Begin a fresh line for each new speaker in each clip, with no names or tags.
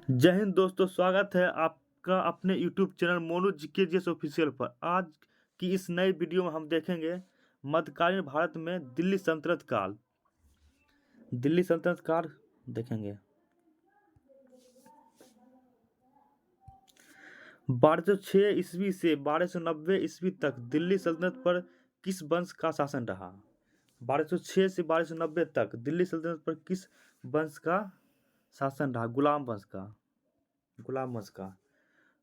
जय हिंद दोस्तों, स्वागत है आपका अपने YouTube channel Monu GKGS official पर। आज की इस नई वीडियो में हम देखेंगे मध्यकालीन भारत में दिल्ली सल्तनत काल। दिल्ली सल्तनत काल देखेंगे। 1206 ईस्वी से 1290 ईस्वी तक दिल्ली सल्तनत पर किस वंश का शासन रहा? 1206 से 1290 तक दिल्ली सल्तनत पर किस वंश का शासन रहा? गुलाम वंश का। गुलाम वंश का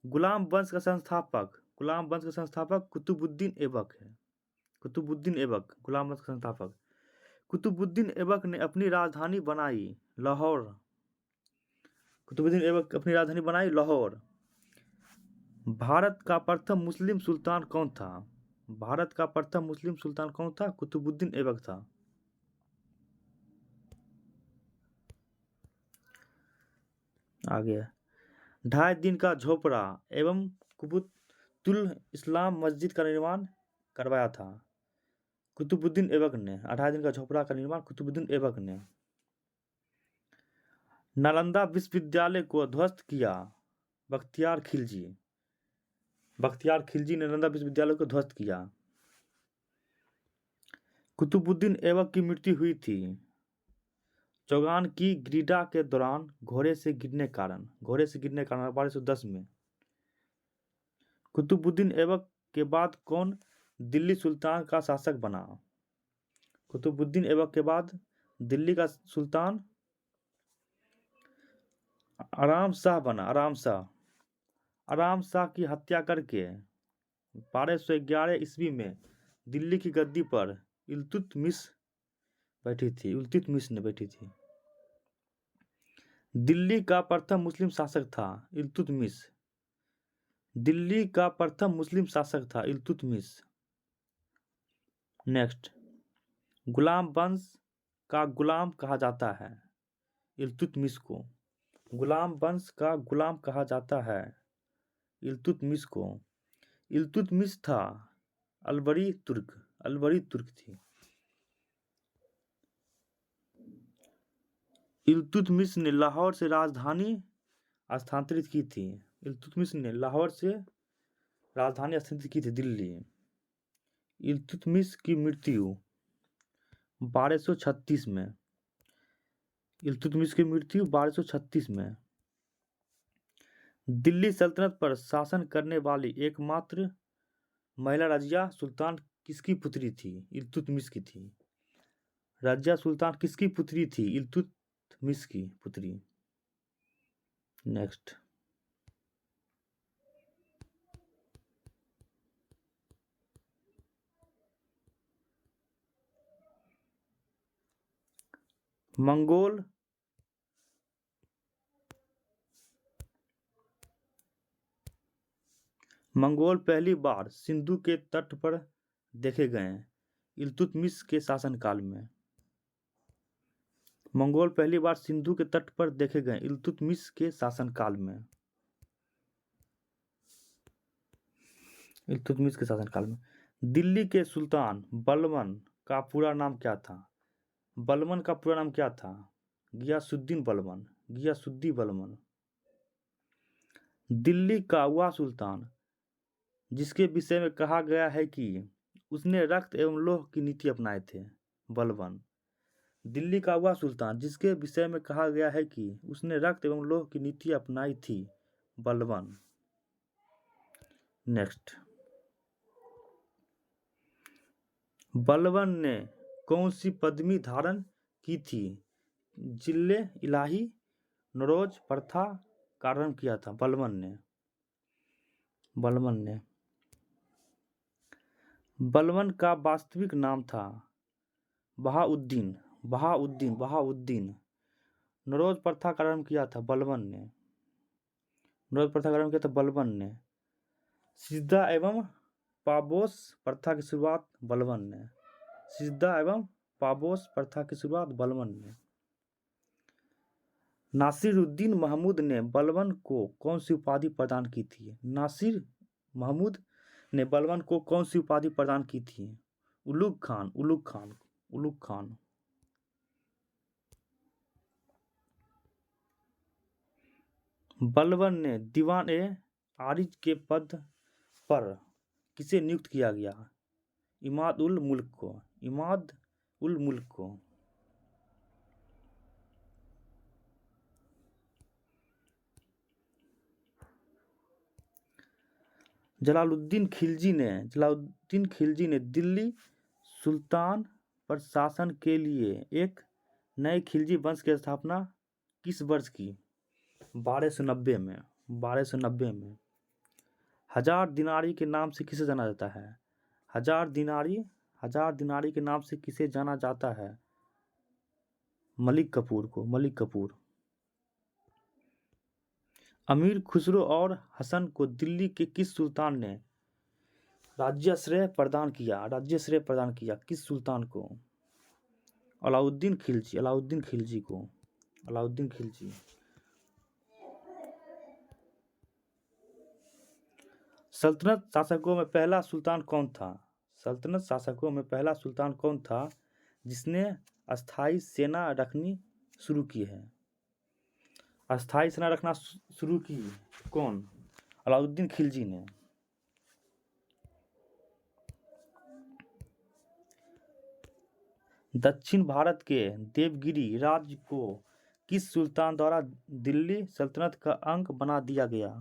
गुलाम वंश का संस्थापक कुतुबुद्दीन ऐबक है। कुतुबुद्दीन ऐबक गुलाम वंश का संस्थापक। कुतुबुद्दीन ऐबक ने अपनी राजधानी बनाई लाहौर। कुतुबुद्दीन ऐबक अपनी राजधानी बनाई लाहौर। भारत का प्रथम मुस्लिम सुल्तान कौन था? भारत का प्रथम मुस्लिम सुल्तान कौन था? कुतुबुद्दीन ऐबक था। आगे 2.5 दिन का झोपड़ा एवं कुतुबुल इस्लाम मस्जिद का निर्माण करवाया था? कुतुबुद्दीन ऐबक ने 2.5 दिन का झोपड़ा का निर्माण कुतुबुद्दीन ऐबक ने। नालंदा विश्वविद्यालय को ध्वस्त किया बख्तियार खिलजी। बख्तियार खिलजी ने नालंदा विश्वविद्यालय को ध्वस्त किया। कुतुबुद्दीन ऐबक की मृत्यु हुई थी चौगान की क्रीड़ा के दौरान घोड़े से गिरने के कारण 1210 में। कुतुबुद्दीन ऐबक के बाद कौन दिल्ली सुल्तान का शासक बना? कुतुबुद्दीन ऐबक के बाद दिल्ली का सुल्तान आराम शाह बना। आराम शाह की हत्या करके 1211 ईस्वी में दिल्ली की गद्दी पर इल्तुतमिश ने बैठी थी। दिल्ली का प्रथम मुस्लिम शासक था इल्तुतमिश। दिल्ली का प्रथम मुस्लिम शासक था इल्तुतमिश। नेक्स्ट, गुलाम वंश का गुलाम कहा जाता है इल्तुतमिश को। गुलाम वंश का गुलाम कहा जाता है इल्तुतमिश को। इल्तुतमिश था अलवरी तुर्क थी। इल्तुतमिश ने लाहौर से राजधानी स्थानांतरित की थी। इल्तुतमिश ने लाहौर से राजधानी स्थानांतरित की थी दिल्ली। इल्तुतमिश की मृत्यु 1236 में। इल्तुतमिश की मृत्यु 1236 में। दिल्ली सल्तनत पर शासन करने वाली एकमात्र महिला रजिया सुल्तान किसकी पुत्री थी? इल्तुतमिश की थी। रजिया सुल्तान किसकी पुत्री थी? इल्तुतमिश की पुत्री। नेक्स्ट, मंगोल पहली बार सिंधु के तट पर देखे गए इल्तुतमिश के शासनकाल में। मंगोल पहली बार सिंधु के तट पर देखे गए इल्तुतमिश के शासनकाल में। इल्तुतमिश के शासनकाल में। दिल्ली के सुल्तान बलबन का पूरा नाम क्या था? बलबन का पूरा नाम क्या था? गियासुद्दीन बलबन। दिल्ली का वह सुल्तान जिसके विषय में कहा गया है कि उसने रक्त एवं लौह की नीति अपनाए थे, बलबन। दिल्ली का वह सुल्तान जिसके विषय में कहा गया है कि उसने रक्त एवं लौह की नीति अपनाई थी, बलबन। नेक्स्ट, बलबन ने कौन सी पदवी धारण की थी? जिल्ले इलाही नरोज प्रथा का आरंभ किया था बलबन ने। बलबन का वास्तविक नाम था बहाउद्दीन। नरोज प्रथा का आरंभ किया था बलबन ने। सिद्धा एवं पाबोस प्रथा की शुरुआत बलबन ने। नासिरुद्दीन महमूद ने बलबन को कौन सी उपाधि प्रदान की थी? नासिर महमूद ने बलबन को कौन सी उपाधि प्रदान की थी? उलुग खान। बलबन ने दीवान ए आरिज के पद पर किसे नियुक्त किया गया? इमाद उल मुल्क को। इमाद उल मुल्क को। जलालुद्दीन खिलजी ने दिल्ली सुल्तान पर शासन के लिए एक नए खिलजी वंश की स्थापना किस वर्ष की? 1290 में। 1290 में। हजार दिनारी के नाम से किसे जाना जाता है? हजार दिनारी के नाम से किसे जाना जाता है? मलिक कफूर को। मलिक कफूर। अमीर खुसरो और हसन को दिल्ली के किस सुल्तान ने राज्याश्रय प्रदान किया? राज्याश्रय प्रदान किया किस सुल्तान को? अलाउद्दीन खिलजी। अलाउद्दीन खिलजी को। अलाउद्दीन खिलजी। सल्तनत शासकों में पहला सुल्तान कौन था? सल्तनत शासकों में पहला सुल्तान कौन था जिसने अस्थाई सेना रखनी शुरू की है? अस्थाई सेना रखना शुरू की कौन? अलाउद्दीन खिलजी ने। दक्षिण भारत के देवगिरी राज्य को किस सुल्तान द्वारा दिल्ली सल्तनत का अंग बना दिया गया?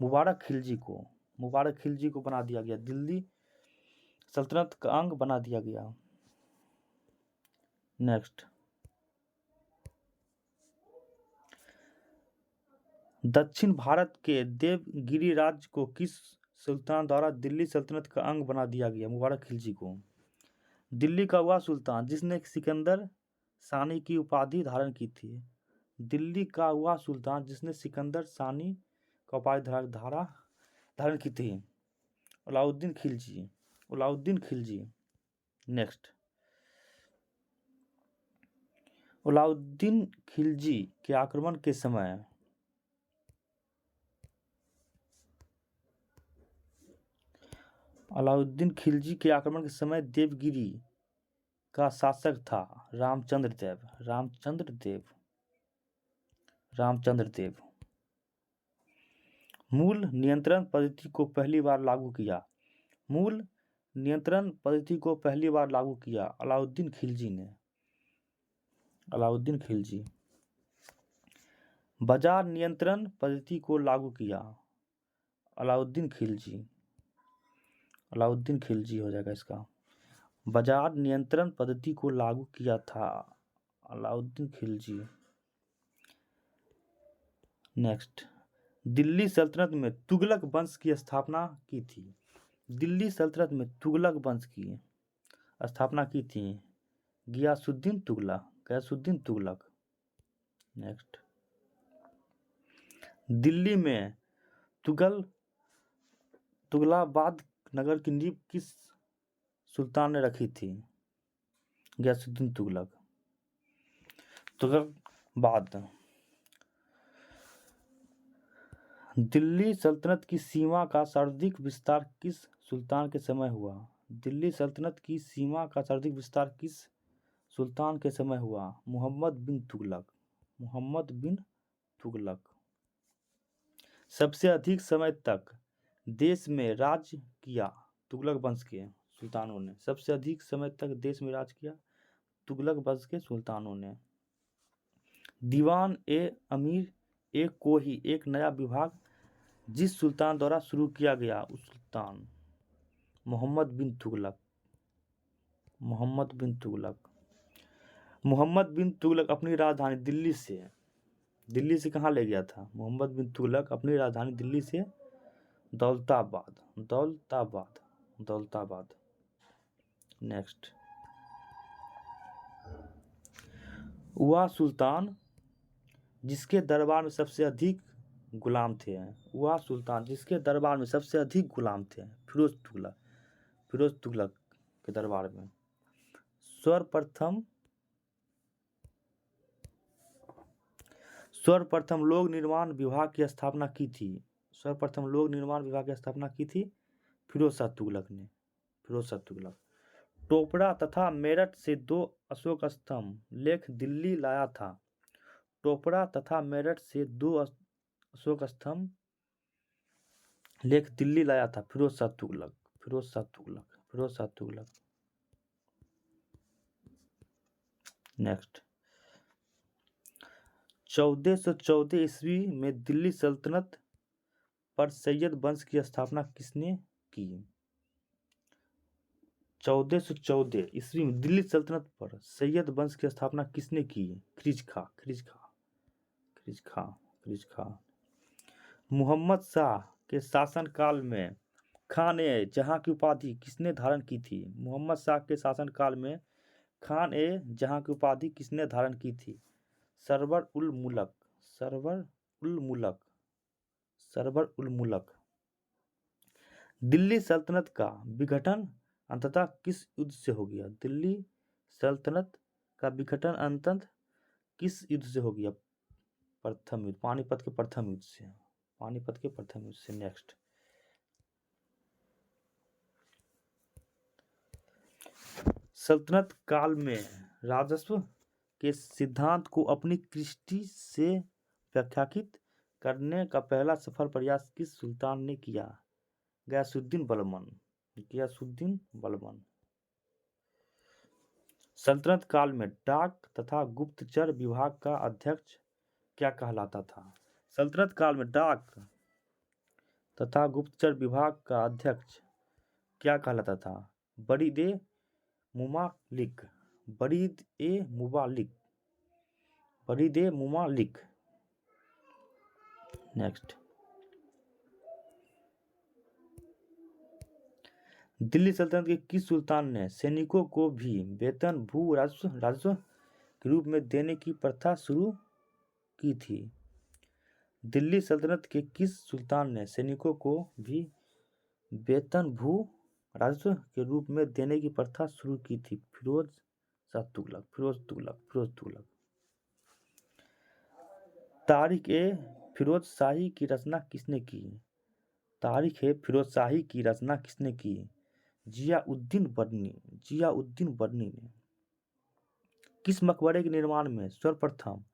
मुबारक खिलजी को। मुबारक खिलजी को बना दिया गया। दिल्ली सल्तनत का अंग बना दिया गया। नेक्स्ट, दक्षिण भारत के देवगिरी राज्य को किस सुल्तान द्वारा दिल्ली सल्तनत का अंग बना दिया गया? मुबारक खिलजी को। दिल्ली का वह सुल्तान जिसने सिकंदर सानी की उपाधि धारण की थी। दिल्ली का वह सुल्तान जिसने सिकंदर सानी का उपाधि धारण की थी। अलाउद्दीन खिलजी। अलाउद्दीन खिलजी। नेक्स्ट, अलाउद्दीन खिलजी के आक्रमण के समय अलाउद्दीन खिलजी के आक्रमण के समय देवगिरी का शासक था रामचंद्र देव। रामचंद्र देव। रामचंद्र देव। मूल नियंत्रण पद्धति को पहली बार लागू किया। मूल नियंत्रण पद्धति को पहली बार लागू किया अलाउद्दीन खिलजी ने। अलाउद्दीन खिलजी। बाजार नियंत्रण पद्धति को लागू किया अलाउद्दीन खिलजी। अलाउद्दीन खिलजी हो जाएगा इसका। बाजार नियंत्रण पद्धति को लागू किया था अलाउद्दीन खिलजी। नेक्स्ट, दिल्ली सल्तनत में तुगलक वंश की स्थापना की थी। दिल्ली सल्तनत में तुगलक वंश की स्थापना की थी गियासुद्दीन तुगलक। गियासुद्दीन तुगलक। नेक्स्ट, दिल्ली में तुगलाबाद नगर की नींव किस सुल्तान ने रखी थी? गियासुद्दीन तुगलक। तुगलबाद। दिल्ली सल्तनत की सीमा का सर्वाधिक विस्तार किस सुल्तान के समय हुआ? दिल्ली सल्तनत की सीमा का सर्वाधिक विस्तार किस सुल्तान के समय हुआ? मोहम्मद बिन तुगलक। मोहम्मद बिन तुगलक। सबसे अधिक समय तक देश में राज किया तुगलक वंश के सुल्तानों ने। सबसे अधिक समय तक देश में राज किया तुगलक वंश के सुल्तानों ने। दीवान ए अमीर ए को ही एक नया विभाग जिस सुल्तान द्वारा शुरू किया गया उस सुल्तान मोहम्मद बिन तुगलक। मोहम्मद बिन तुगलक। मोहम्मद बिन तुगलक अपनी राजधानी दिल्ली से कहाँ ले गया था? मोहम्मद बिन तुगलक अपनी राजधानी दिल्ली से दौलताबाद। दौलताबाद। दौलताबाद। नेक्स्ट, वह सुल्तान जिसके दरबार में सबसे अधिक गुलाम थे। वह सुल्तान जिसके दरबार में सबसे अधिक गुलाम थे फिरोज तुगलक। फिरोज तुगलक के दरबार में सर्वप्रथम लोक निर्माण विभाग की स्थापना की थी। सर्वप्रथम लोक निर्माण विभाग की स्थापना की थी फिरोज शाह तुगलक ने। फिरोज शाह तुगलक। टोपरा तथा मेरठ से 2 अशोक स्तंभ लेख दिल्ली लाया था। टोपरा तथा मेरठ से 2 अशोक स्तंभ लेख दिल्ली लाया था फिरोज शाह तुगलक। फिरोज शाह तुगलक, फिरोज शाह तुगलक। नेक्स्ट, 1414 ईस्वी में दिल्ली सल्तनत पर सैयद वंश की स्थापना किसने की? 1414 ईस्वी में दिल्ली सल्तनत पर सैयद वंश की स्थापना किसने की? ख्रीज खां, ख्रीज खां, ख्रीज खां, ख्रीज खां। मोहम्मद शाह के शासनकाल में खान ए जहां की उपाधि किसने धारण की थी? मोहम्मद शाह के शासनकाल में खान ए जहां की उपाधि किसने धारण की थी? सरवर उल मुलक, सरवर उल मुलक, सरवर उल मुलक। दिल्ली सल्तनत का विघटन अंततः किस युद्ध से हो गया? दिल्ली सल्तनत का विघटन अंततः किस युद्ध से हो गया? प्रथम युद्ध, पानीपत के प्रथम युद्ध से, पानीपत के प्रथम युद्ध से। नेक्स्ट, सल्तनत काल में राजस्व के सिद्धांत को अपनी दृष्टि से व्याख्यायित करने का पहला सफल प्रयास किस सुल्तान ने किया? गयासुद्दीन बलबन, गयासुद्दीन बलबन। सल्तनत काल में डाक तथा गुप्तचर विभाग का अध्यक्ष क्या कहलाता था? सल्तनत काल में डाक तथा गुप्तचर विभाग का अध्यक्ष क्या कहलाता था? बरीद ए मुमालिक, बरीद ए मुबालिक, बरीद ए मुमालिक। नेक्स्ट, दिल्ली सल्तनत के किस सुल्तान ने सैनिकों को भी वेतन भू राजस्व के रूप में देने की प्रथा शुरू की थी? दिल्ली सल्तनत के किस सुल्तान ने सैनिकों को भी वेतन भू राजस्व के रूप में देने की प्रथा शुरू की थी? फिरोज शाह तुगलक, फिरोज तुगलक, फिरोज तुगलक। तारीख ए फिरोज शाही की रचना किसने की? तारीख ए फिरोज शाही की रचना किसने की? जियाउद्दीन बर्नी, जियाउद्दीन बर्नी ने। किस मकबरे के निर्माण में सर्वप्रथम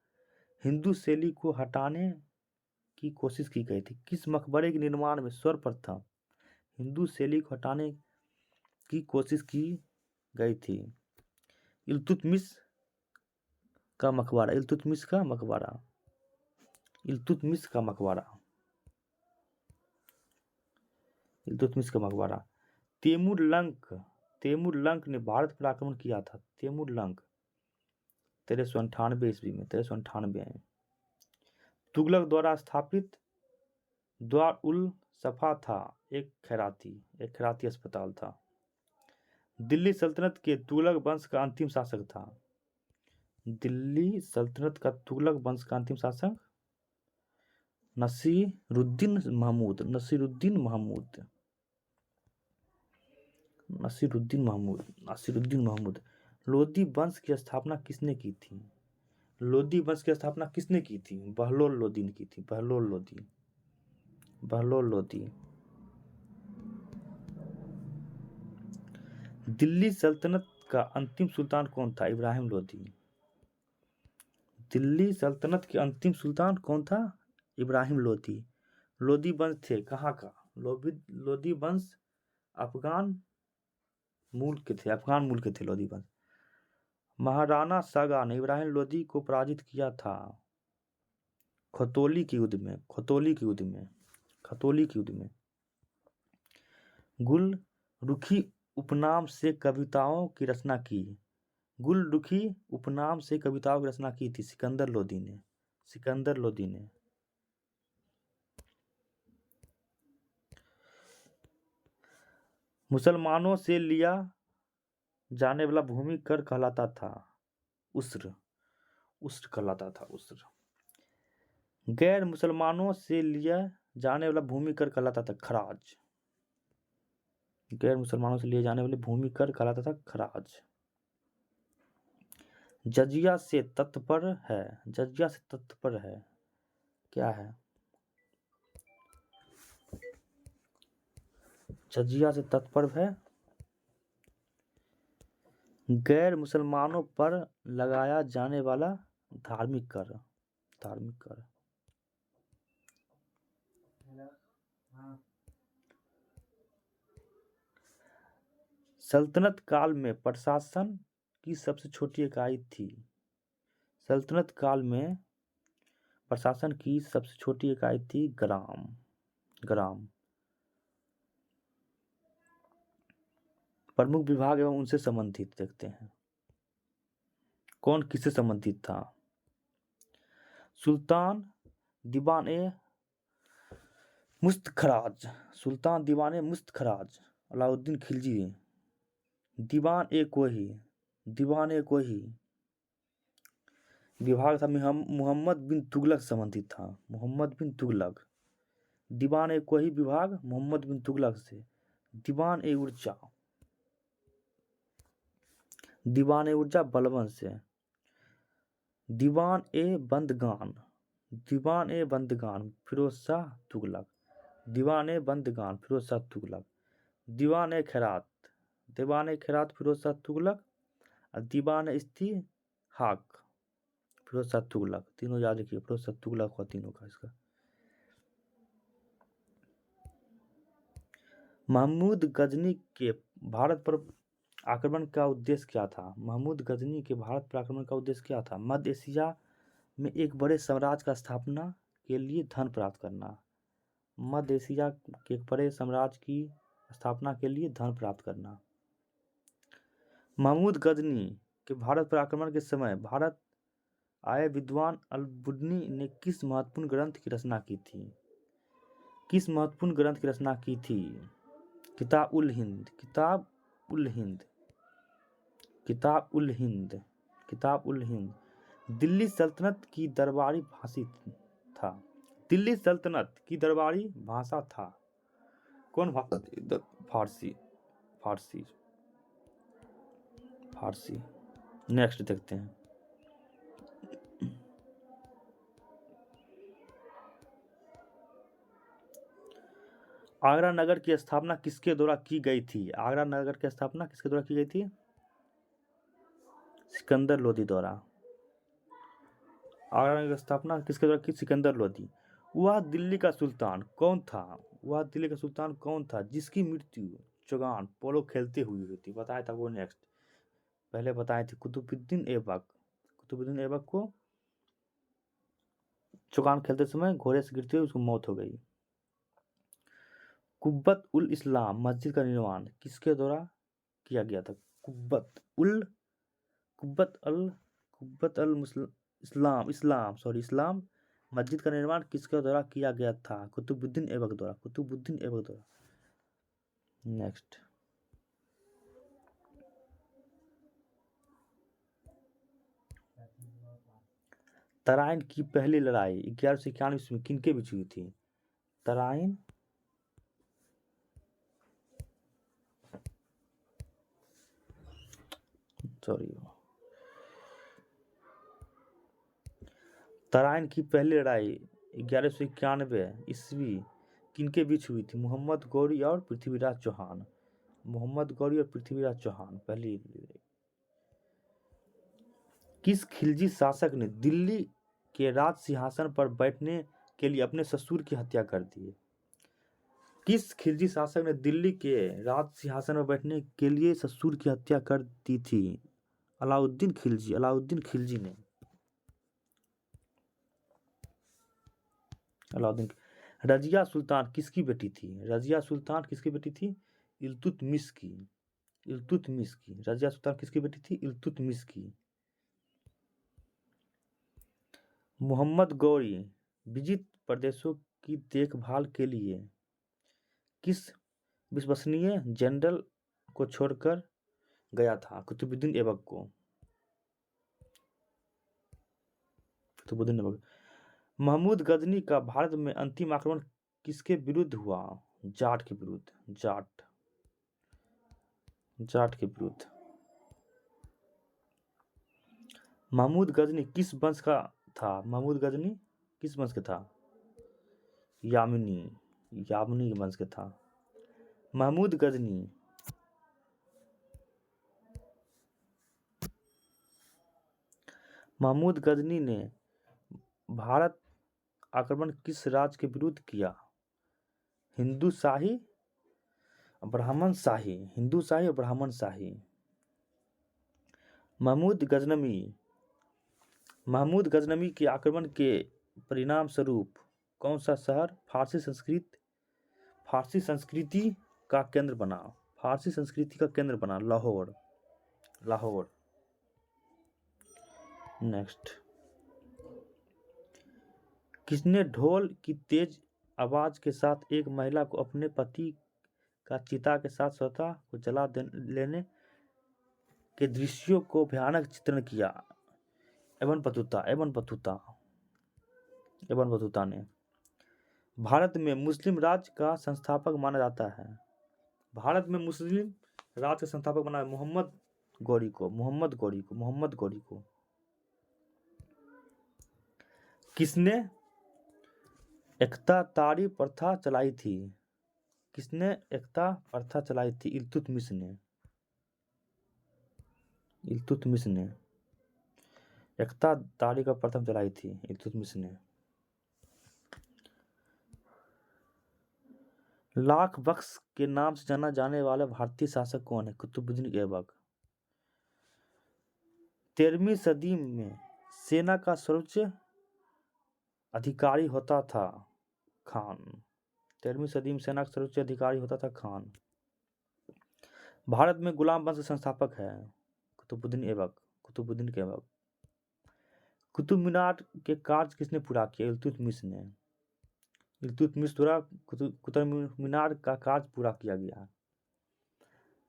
हिंदू शैली को हटाने की कोशिश की गई थी? किस मकबरे के निर्माण में सर्वप्रथम हिंदू शैली को हटाने की कोशिश की गई थी? इल्तुतमिश का मकबरा, इल्तुतमिश का मकबरा, इल्तुतमिश का मकबरा, इल्तुतमिश का मकबरा। तैमूरलंक, तैमूरलंक ने भारत पर आक्रमण किया था। तैमूरलंक 1398 ईस्वी में, 1398 में। तुगलक द्वारा स्थापित द्वार उल सफा था एक खैराती अस्पताल था। दिल्ली सल्तनत के तुगलक वंश का अंतिम शासक था। दिल्ली सल्तनत का तुगलक वंश का अंतिम शासक नसीरुद्दीन महमूद, नसीरुद्दीन महमूद, नसीरुद्दीन महमूद, नसीरुद्दीन महमूद। लोदी वंश की स्थापना किसने की थी? लोदी वंश की स्थापना किसने की थी? बहलोल लोदी ने की थी, बहलोल लोदी, बहलोल लोदी। दिल्ली सल्तनत का अंतिम सुल्तान कौन था? इब्राहिम लोदी। दिल्ली सल्तनत के अंतिम सुल्तान कौन था? इब्राहिम लोदी। लोदी वंश थे कहाँ का? लोदी वंश अफगान मूल के थे, अफगान मूल के थे लोदी वंश। महाराणा सागा ने इब्राहिम लोदी को पराजित किया था खतौली के युद्ध में, खतौली के युद्ध में, खतौली के युद्ध में। गुल रुखी उपनाम से कविताओं की रचना की। गुल रुखी उपनाम से कविताओं की रचना की थी सिकंदर लोदी ने, सिकंदर लोदी ने। मुसलमानों से लिया जाने वाला भूमि कर कहलाता था उस्र, उस्र कहलाता था उस्र। गैर मुसलमानों से लिया जाने वाला भूमि कर कहलाता था खराज। गैर मुसलमानों से लिए जाने वाले भूमि कर कहलाता था खराज। जजिया से तत्पर है, जजिया से तत्पर है क्या है? जजिया से तत्पर है गैर मुसलमानों पर लगाया जाने वाला धार्मिक कर, धार्मिक कर। सल्तनत काल में प्रशासन की सबसे छोटी इकाई थी। सल्तनत काल में प्रशासन की सबसे छोटी इकाई थी ग्राम। ग्राम। प्रमुख विभाग एवं उनसे संबंधित देखते हैं। कौन किससे संबंधित था? सुल्तान दीवान ए मुस्तखराज। सुल्तान दीवान ए मुस्तखराज अलाउद्दीन खिलजी। दीवान ए कोही। दीवान ए कोही विभाग था मोहम्मद बिन तुगलक संबंधित था। मोहम्मद बिन तुगलक। दीवान ए कोही विभाग मोहम्मद बिन तुगलक से। दीवान ए उर्जा। दीवान ए उर्जा बलबन से। दीवान ए बंदगान। दीवान ए बंदगान फिरोज शाह तुगलक। दीवान ए बंदगान फिरोज शाह तुगलक। दीवान ए खैरात। दीवान ए खैरात फिरोज शाह तुगलक। और दीवान ए इस्तिहाक फिरोज शाह तुगलक। तीनों याद रखिए, फिरोज शाह तुगलक हुआ तीनों का इसका। महमूद गजनी के भारत पर आक्रमण का उद्देश्य क्या था? महमूद गजनी के भारत पर आक्रमण का उद्देश्य क्या था? मध्य एशिया में एक बड़े साम्राज्य का स्थापना के लिए धन प्राप्त करना। मध्य एशिया के एक बड़े साम्राज्य की स्थापना के लिए धन प्राप्त करना। महमूद गजनी के भारत पर आक्रमण के समय भारत आए विद्वान अल-बुर्नी ने किस महत्वपूर्ण ग्रंथ की रचना की थी? किस महत्वपूर्ण ग्रंथ की रचना की थी? किताब उल हिंद। किताब उल हिंद। किताब उल हिंद। किताब उल हिंद दिल्ली सल्तनत की दरबारी भाषा था। दिल्ली सल्तनत की दरबारी भाषा था। कौन भाषा थी? फारसी। फारसी। फारसी। नेक्स्ट देखते हैं। आगरा नगर की स्थापना किसके द्वारा की गई थी? आगरा नगर की स्थापना किसके द्वारा की गई थी? सिकंदर लोदी द्वारा। आगरा नगर की स्थापना किसके द्वारा की? सिकंदर लोदी। वह दिल्ली का सुल्तान कौन था? वह दिल्ली का सुल्तान कौन था जिसकी मृत्यु चौगान पोलो खेलते हुए हुई थी? बताया था वो नेक्स्ट। पहले बताए थे कुतुबुद्दीन ऐबक। कुतुबुद्दीन ऐबक को चौगान खेलते समय घोड़े से गिरते हुए उसकी मौत हो गई। कुब्बत उल इस्लाम मस्जिद का निर्माण किसके द्वारा किया गया था? इस्लाम मस्जिद का निर्माण किसके द्वारा किया गया था? कुतुबुद्दीन ऐबक द्वारा। कुतुबुद्दीन ऐबक द्वारा। नेक्स्ट। तराइन की पहली लड़ाई 1191 में किनके बीच हुई थी? तराइन तराइन की पहली लड़ाई 1191 ईस्वी किनके बीच हुई थी? मोहम्मद गौरी और पृथ्वीराज चौहान। मोहम्मद गौरी और पृथ्वीराज चौहान पहली। किस खिलजी शासक ने दिल्ली के राज सिंहासन पर बैठने के लिए अपने ससुर की हत्या कर दी? किस खिलजी शासक ने दिल्ली के राज सिंहासन पर बैठने के लिए ससुर की हत्या कर दी थी? अलाउद्दीन खिलजी। अलाउद्दीन खिलजी ने। अलाउद्दीन। रजिया सुल्तान किसकी बेटी थी? रजिया सुल्तान किसकी बेटी थी? इल्तुतमिश की। इल्तुतमिश की। रजिया सुल्तान किसकी बेटी थी? इल्तुतमिश की। मोहम्मद गौरी विजित प्रदेशों की देखभाल के लिए किस विश्वसनीय जनरल को छोड़कर गया था? कुतुबुद्दीन ऐबक को। कुतुबुद्दीन ऐबक। महमूद गजनी का भारत में अंतिम आक्रमण किसके विरुद्ध हुआ? जाट के विरुद्ध। जाट। जाट के विरुद्ध। महमूद गजनी किस वंश का था? महमूद गजनी किस वंश का था? यामिनी। यामिनी वंश का था। महमूद गजनी महमूद गजनी ने भारत आक्रमण किस राज्य के विरुद्ध किया? हिंदू शाही ब्राह्मण शाही, हिंदू शाही और ब्राह्मण शाही। महमूद गजनवी के आक्रमण के परिणाम स्वरूप कौन सा शहर फारसी संस्कृति का केंद्र बना? लाहौर। नेक्स्ट, किसने ढोल की तेज आवाज के साथ एक महिला को अपने पति का चिता के साथ स्वतः को जला लेने के दृश्यों को भयानक चित्रण किया? एबन बतूता ने। भारत में मुस्लिम राज्य का संस्थापक माना जाता है। मोहम्मद गौरी को। किसने एकता तारी प्रथा चलाई थी? इल्तुतमिश ने एकता तारी का प्रथम चलाई थी इल्तुतमिश ने। लाख बख्श के नाम से जाना जाने वाला भारतीय शासक कौन है? कुतुबुद्दीन ऐबक। 13वीं सदी में सेना का सर्वोच्च अधिकारी होता था खान। 13वीं सदी में सेना का सर्वोच्च अधिकारी होता था खान। भारत में गुलाम वंश के संस्थापक है कुतुबुद्दीन ऐबक। कुतुब मीनार के कार्य किसने पूरा किया? इल्तुतमिश द्वारा कुतुब मीनार का कार्य पूरा किया गया।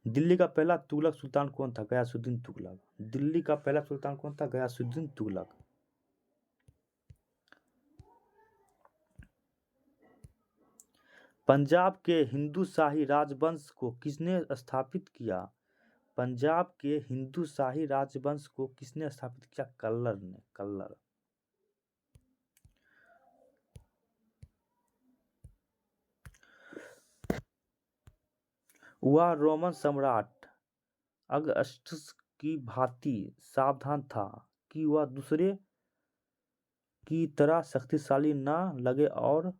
दिल्ली का पहला तुगलक सुल्तान कौन था? गयासुद्दीन तुगलक। पंजाब के हिंदू शाही राजवंश को किसने स्थापित किया? कल्लर। वह रोमन सम्राट अगस्टस की भांति सावधान था कि वह दूसरे की तरह शक्तिशाली न लगे और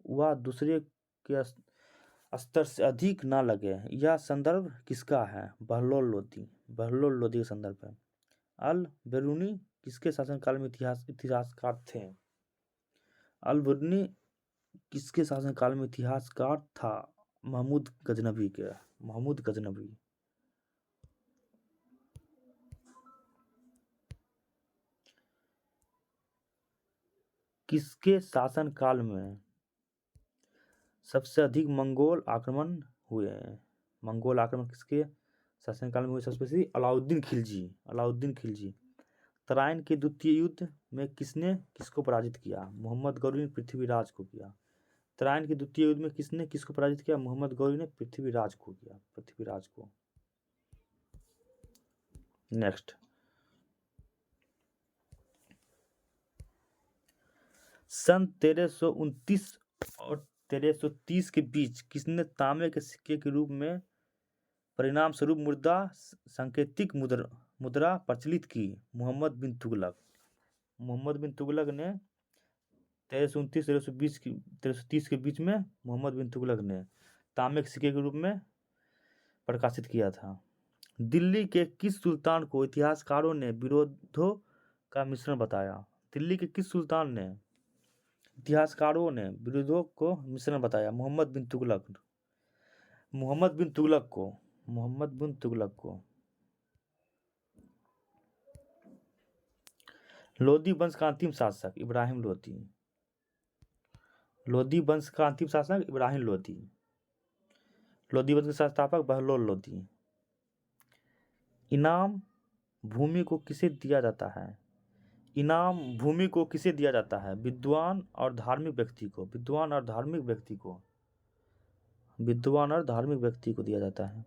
वह दूसरे के स्तर से अधिक न लगे। यह संदर्भ किसका है? बहलोल लोदी का संदर्भ है। अल बेरूनी किसके शासनकाल में इतिहासकार था? महमूद गजनवी। किसके शासनकाल में सबसे अधिक मंगोल आक्रमण हुए? किसके शासनकाल में हुए? सबसे अधिक अलाउद्दीन खिलजी। तराइन के द्वितीय युद्ध में किसने किसको पराजित किया? मोहम्मद गौरी ने पृथ्वीराज को किया। तराइन के द्वितीय युद्ध में किसने किसको पराजित किया? मोहम्मद गौरी ने पृथ्वीराज को। नेक्स्ट, सन 1329 और 1330 के बीच किसने तांबे के सिक्के के रूप में परिणाम स्वरूप सांकेतिक मुद्रा प्रचलित की? मोहम्मद बिन तुगलक ने 1329-1330 के बीच में मोहम्मद बिन तुगलक ने तांबे के सिक्के के रूप में प्रकाशित किया था। दिल्ली के किस सुल्तान को इतिहासकारों ने विरोधों का मिश्रण बताया? मोहम्मद बिन तुगलक को। लोदी वंश का अंतिम शासक इब्राहिम लोदी। लोदी वंश के संस्थापक बहलोल लोदी। इनाम भूमि को किसे दिया जाता है? विद्वान और धार्मिक व्यक्ति को दिया जाता है।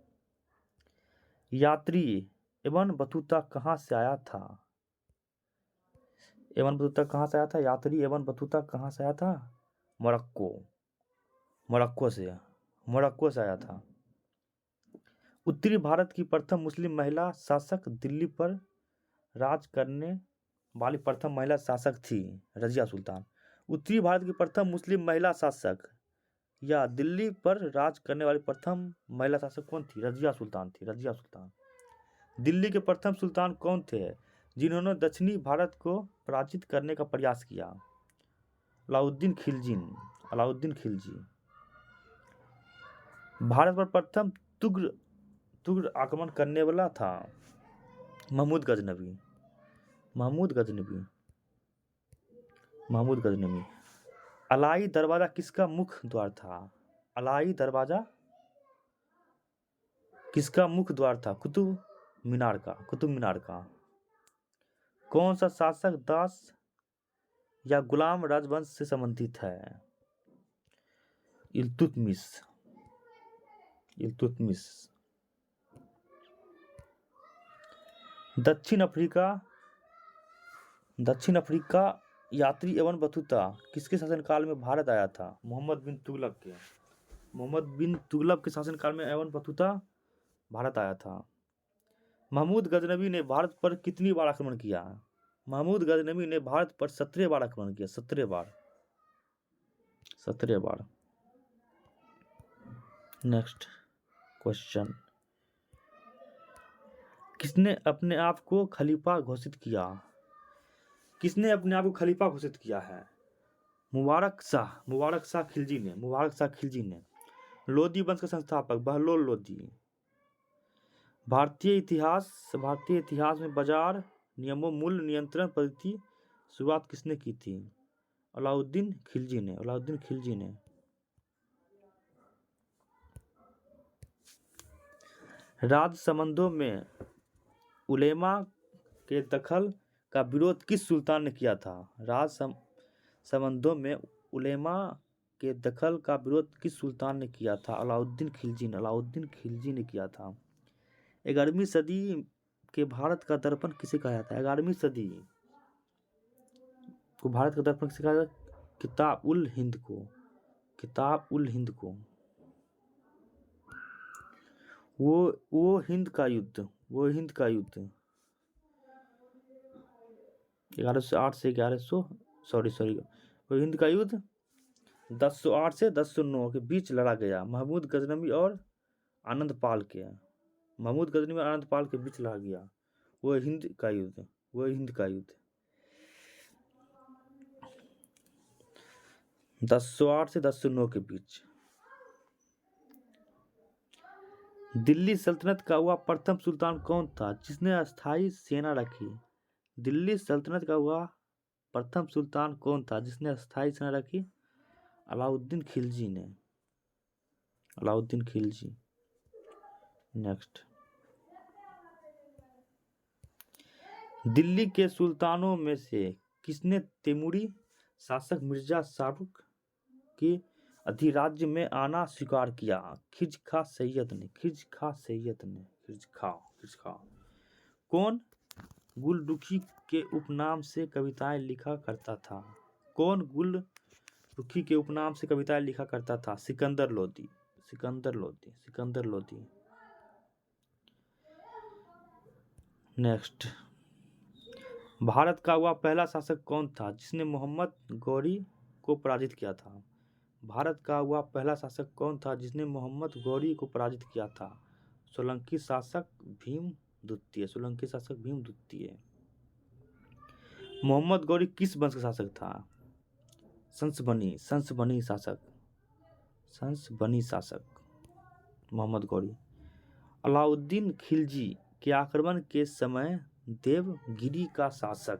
यात्री इब्न बतूता कहाँ से आया था? मोरक्को से आया था। उत्तरी भारत की प्रथम मुस्लिम महिला शासक दिल्ली पर राज करने वाली प्रथम महिला शासक थी रजिया सुल्तान। उत्तरी भारत की प्रथम मुस्लिम महिला शासक या दिल्ली पर राज करने वाली प्रथम महिला शासक कौन थी? रजिया सुल्तान थी, रजिया सुल्तान। दिल्ली के प्रथम सुल्तान कौन थे जिन्होंने दक्षिणी भारत को पराजित करने का प्रयास किया? अलाउद्दीन खिलजी। अलाउद्दीन खिलजी। भारत पर प्रथम तुग्र आक्रमण करने वाला था? महमूद गजनवी। महमूद गजनवी। महमूद गजनवी। अलाई दरवाजा किसका मुख्य द्वार था? अलाई दरवाजा किसका मुख्य द्वार था? कुतुब मीनार का। कुतुब मीनार का। कौन सा शासक दास या गुलाम राजवंश से संबंधित है? इल्तुतमिश। इल्तुतमिश। दक्षिण अफ्रीका यात्री एवं बतूता किसके शासनकाल में भारत आया था? मोहम्मद बिन तुगलक के। मोहम्मद बिन तुगलक के शासनकाल में एवं बतूता भारत आया था। महमूद गजनवी ने भारत पर कितनी बार आक्रमण किया? महमूद गजनवी ने भारत पर 17 बार आक्रमण किया। 17 बार। 17 बार। Next question. किसने अपने आप को खलीफा घोषित किया? किसने अपने आप को खलीफा घोषित किया है? मुबारक शाह। मुबारक शाह खिलजी ने। मुबारक शाह खिलजी ने। लोदी वंश के संस्थापक बहलोल लोदी। भारतीय इतिहास में बाजार नियमों मूल्य नियंत्रण पद्धति शुरुआत किसने की थी? अलाउद्दीन खिलजी ने। अलाउद्दीन खिलजी ने। राजसमंदों में उलेमा के दखल का विरोध किस सुल्तान ने किया था? राजसमंदों में उलेमा के दखल का विरोध किस सुल्तान ने किया था? अलाउद्दीन खिलजी ने। अलाउद्दीन खिलजी ने किया था। 11वीं सदी के भारत का दर्पण किसे कहा जाता है? 11वीं सदी को भारत का दर्पण किसे कहा जाता है? किताब उल हिंद को। किताब उल हिंद को। वो हिंद का युद्ध। वो हिंद का युद्ध 1108 से 1100 वो हिंद का युद्ध 1008 से 1009 के बीच लड़ा गया। महमूद गजनवी और आनंद पाल के। महमूद गजनवी और आनंद पाल के बीच लड़ा गया। वो हिंद का युद्ध। वो हिंद का युद्ध 1008 से 1009 के बीच। दिल्ली सल्तनत का हुआ प्रथम सुल्तान कौन था जिसने अस्थायी सेना रखी? दिल्ली सल्तनत का हुआ प्रथम सुल्तान कौन था जिसने अस्थायी सेना रखी? अलाउद्दीन खिलजी ने। अलाउद्दीन खिलजी। नेक्स्ट। दिल्ली के सुल्तानों में से किसने तैमूरी शासक मिर्जा शाहरुख के अधिराज्य में आना स्वीकार किया? खिज खा सैयद ने। खिज खा सैयद ने। खिज खा। कौन गुलरुखी के उपनाम से कविताएं लिखा करता था? कौन गुलरुखी के उपनाम से कविताएं लिखा करता था? सिकंदर लोदी। सिकंदर लोदी। सिकंदर लोदी। नेक्स्ट। भारत का वह पहला शासक कौन था जिसने मोहम्मद गौरी को पराजित किया था? भारत का वह पहला शासक कौन था जिसने मोहम्मद गौरी को पराजित किया था? सोलंकी शासक भीम द्वितीय। सोलंकी शासक भीम द्वितीय। मोहम्मद गौरी किस वंश का शासक था? संसबनी शासक। संसबनी शासक मोहम्मद गौरी। अलाउद्दीन खिलजी के आक्रमण के समय देवगिरी का शासक।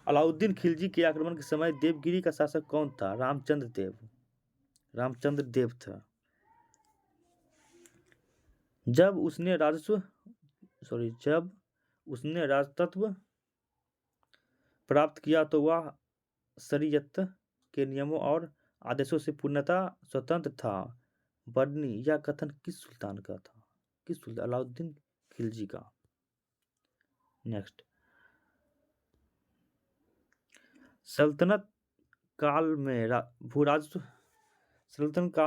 अलाउद्दीन खिलजी के आक्रमण के समय देवगिरी का शासक कौन था? रामचंद्र देव। रामचंद्र देव था। जब उसने राजतत्व प्राप्त किया तो वह शरीयत के नियमों और आदेशों से पूर्णतः स्वतंत्र था। बर्नी यह कथन किस सुल्तान का था? किस सुल्तान? अलाउद्दीन खिलजी का। नेक्स्ट। सल्तनत काल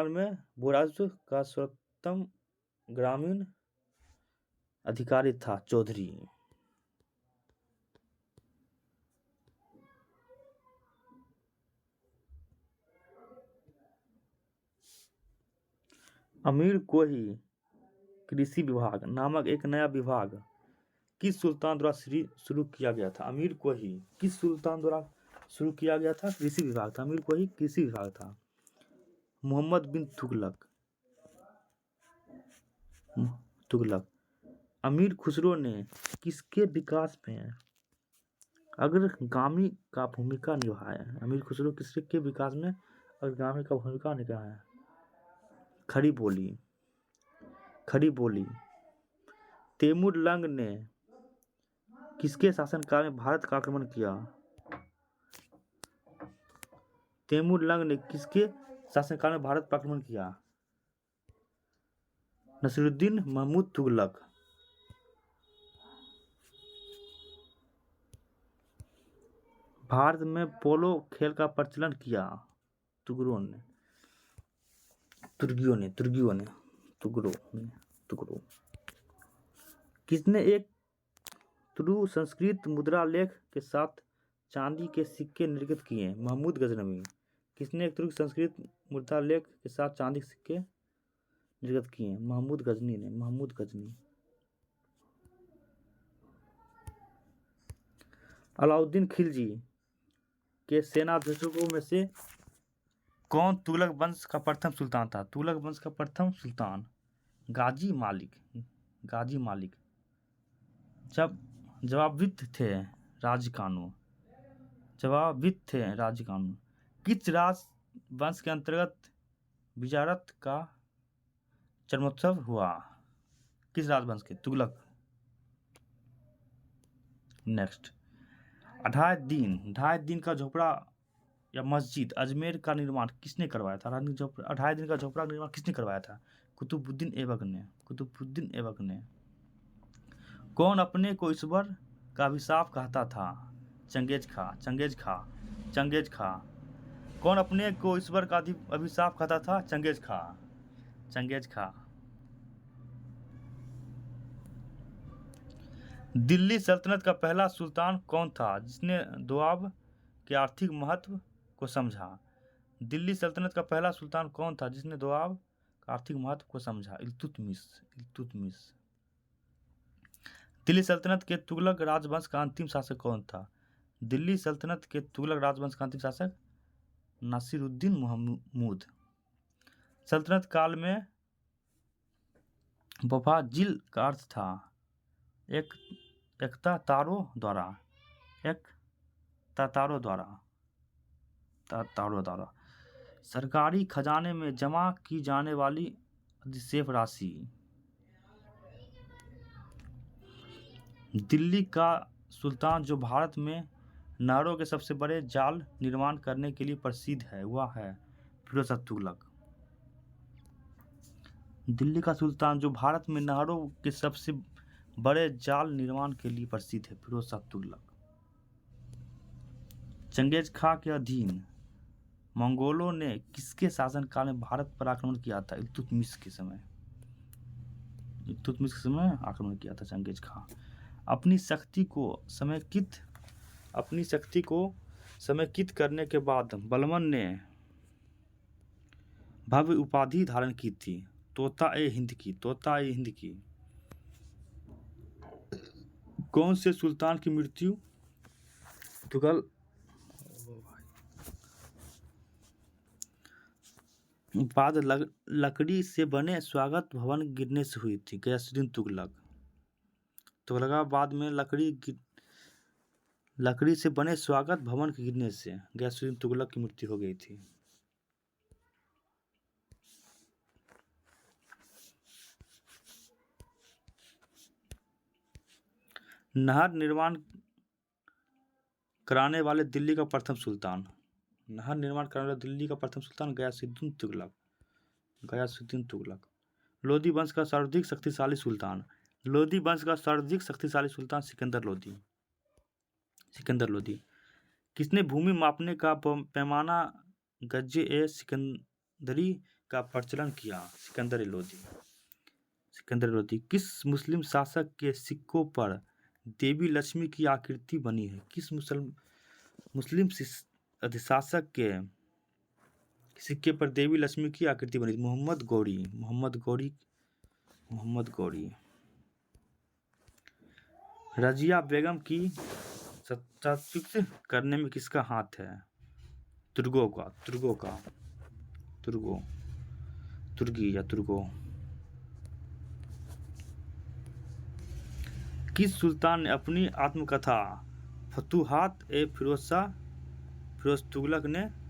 में भूराजस्व का सर्वोत्तम ग्रामीण अधिकारी था चौधरी। अमीर कोही कृषि विभाग नामक एक नया विभाग किस सुल्तान द्वारा शुरू किया गया था? अमीर कोही किस सुल्तान द्वारा शुरू किया गया था? कृषि विभाग था। अमीर कोही कृषि विभाग था। मोहम्मद बिन तुगलक। अमीर खुसरो ने किसके विकास में अग्रगामी का भूमिका निभाया? अमीर खुसरो किसके विकास में अग्रगामी का भूमिका निभाया? खड़ी बोली। तैमूर लंग ने किसके शासनकाल में भारत का आक्रमण किया? तैमूर लंग ने किसके शासनकाल में भारत पर आक्रमण किया? नसीरुद्दीन महमूद तुगलक। भारत में पोलो खेल का प्रचलन किया? तुगरों ने। किसने एक तुर्क संस्कृत मुद्रा लेख के साथ चांदी के सिक्के निर्गत किए? महमूद गजनवी। किसने एक तुर्क संस्कृत मुद्रा लेख के साथ चांदी के सिक्के निर्गत किए? महमूद गजनी। अलाउद्दीन खिलजी के सेनाध्यक्षों में से कौन तुगलक वंश का प्रथम सुल्तान था? तुगलक वंश का प्रथम सुल्तान गाजी मालिक। जवाबित थे राजकानू। किस राजवंश के अंतर्गत विजारत का जन्मोत्सव हुआ? किस राजवंश के? तुगलक। नेक्स्ट, ढाई दिन का झोपड़ा या मस्जिद अजमेर का निर्माण किसने करवाया था? ढाई दिन का झोपड़ा का निर्माण किसने करवाया था? कुतुबुद्दीन ऐबक ने। कौन अपने को ईश्वर का अभिशाप कहता था? चंगेज खा। कौन अपने को ईश्वर का अभिशाप कहता था? चंगेज खा। दिल्ली सल्तनत का पहला सुल्तान कौन था जिसने दोआब के आर्थिक महत्व को समझा? दिल्ली सल्तनत का पहला सुल्तान कौन था जिसने दोआब का आर्थिक महत्व को समझा? इल्तुतमिश। दिल्ली सल्तनत के तुगलक राजवंश का अंतिम शासक कौन था? दिल्ली सल्तनत के तुगलक राजवंश का अंतिम शासक नासिरुद्दीन महमूद। सल्तनत काल में वफाजिल का अर्थ था एकता तारों द्वारा। सरकारी खजाने में जमा की जाने वाली अधिशेष राशि। दिल्ली का सुल्तान जो भारत में नहरों के सबसे बड़े जाल निर्माण करने के लिए प्रसिद्ध है वह है फिरोज शाह तुगलक। दिल्ली का सुल्तान जो भारत में नहरों के सबसे बड़े जाल निर्माण के लिए प्रसिद्ध है फिरोज शाह तुगलक। चंगेज खां के अधीन मंगोलों ने किसके शासनकाल में भारत पर आक्रमण किया था? इल्तुतमिश के समय आक्रमण किया था चंगेज खां। अपनी शक्ति को समेकित करने के बाद बलबन ने भव्य उपाधि धारण की थी तोता-ए-हिंद की। कौन से सुल्तान की मृत्यु तुगल बाद लकड़ी से बने स्वागत भवन गिरने से हुई थी? गयासुद्दीन तुगलक। तुगलकाबाद में लकड़ी से बने स्वागत भवन के गिरने से गयासुद्दीन तुगलक की मृत्यु हो गई थी। नहर निर्माण कराने वाले दिल्ली का प्रथम सुल्तान गयासुद्दीन तुगलक। लोदी वंश का सर्वाधिक शक्तिशाली सुल्तान सिकंदर लोदी। किसने भूमि मापने का पैमाना गज-ए-सिकंदरी का प्रचलन किया? सिकंदर लोदी। किस मुस्लिम शासक के सिक्कों पर देवी लक्ष्मी की आकृति बनी है? किस मुस्लिम शासक के सिक्के पर देवी लक्ष्मी की आकृति बनी थी? मोहम्मद गौरी। मोहम्मद गौरी। मोहम्मद गौरी। रजिया बेगम की सत्यापित करने में किसका हाथ है? तुर्गो का। तुर्गो का। तुर्गो। तुर्गी या तुर्गो। किस सुल्तान ने अपनी आत्मकथा फतुहात ए फिरोज तुगलक ने